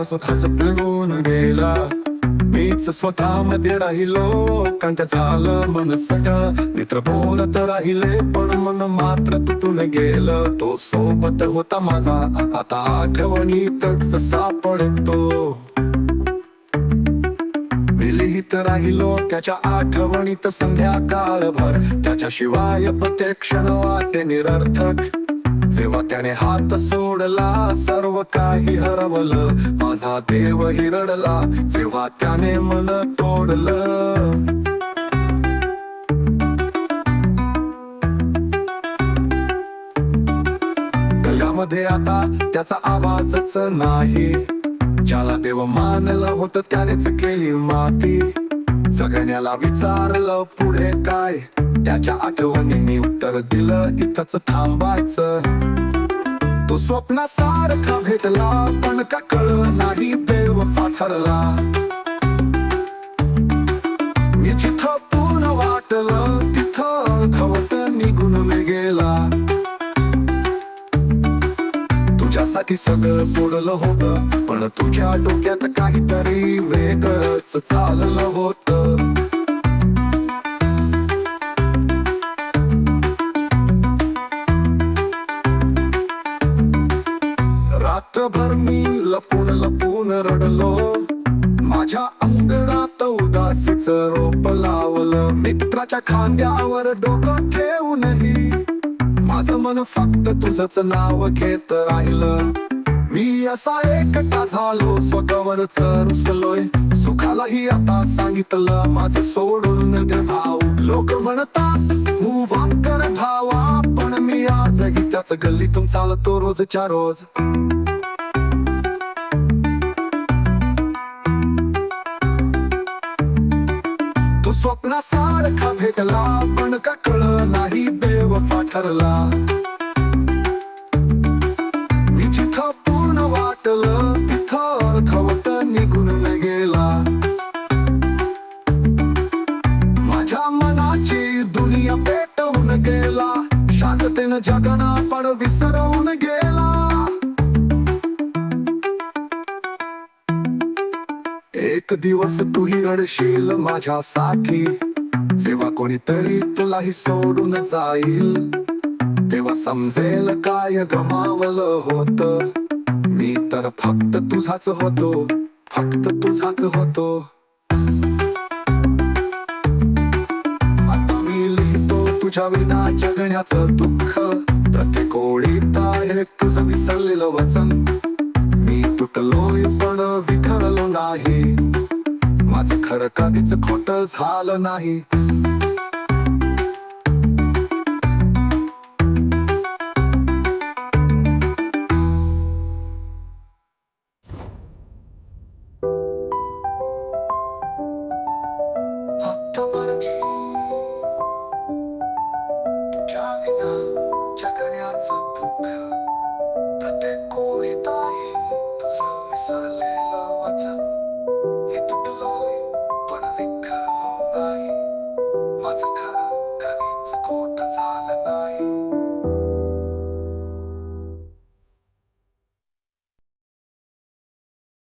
स्वतःच पिळून गेला. मीच स्वतः मध्ये राहिलो कंठ झालं मन सगळं. मित्र बोलत राहिले पण मन मात्र तुटून गेलं. तो सोबत होता माझा आता आठवणीतच सापडतो. लिहित राहिलो त्याच्या आठवणीत संध्याकाळभर. त्याच्याशिवाय प्रत्येक क्षण वाटे निरर्थक. जेव्हा त्याने हात सोडला सर्व काही हरवलं. माझा देव हिरडला जेव्हा त्याने मन तोडलं. गळ्यामध्ये आता त्याचा आवाजच नाही. ज्याला देव मानलं होतं त्यानेच केली माती. जगण्याला विचारलं पुढे काय, त्याच्या आठवणींनी उत्तर दिलं इथंच थांबायचं. तो स्वप्नासारखा भेटला पण का कळलं नाही बेवफा ठरला. मी जिथं पूर्ण वाटलं तिथं खवट निघून मी गेला. तुझ्यासाठी सगळं सोडलं होतं पण तुझ्या डोक्यात काहीतरी वेगळंच चाललं होतं. रात्रभर मी लपून लपून रडलो. माझ्या अंगणात उदासीच रोप लावलं. मित्राच्या खांद्यावर डोकं ठेवूनही माझं मन फक्त तुझंच नाव घेत राहिलं. मी असा एकटा झालो स्वतःवरच रुसलोय. सुखालाही आता सांगितलं माझं सोडून दे भाऊ. लोक म्हणतात मूव्ह ऑन कर भावा पण मी आजही त्याच गल्लीतून चालतो रोजच्या रोज. तू स्वप्नासारखा भेटला पण का कळलं नाही बेवफा ठरला. मी जिथं पूर्ण वाटलं तिथं खवट निघून गेला. माझ्या मनाची दुनिया पेटवून गेला. शांततेनं जगणं पण विसरवून गेला. एक दिवस तूही रडशील माझ्यासाठी. जेव्हा कोणीतरी तुलाही सोडून जाईल तेव्हा समजेल काय गमावलं होतं. मी तर फक्त तुझाच होतो, फक्त तुझाच होतो. आता मी लिहितो तुझ्या विना जगण्याचं दुःख. प्रत्येक ओळीत आहे तुझं विसरलेलं वचन. मी तुटलोय पण विखरलो नाही. माझं खरं कधीच खोट झालं नाही. फक्त मर्जी तुझ्या विना जगण्याचं दुःख. प्रत्येक ओळीत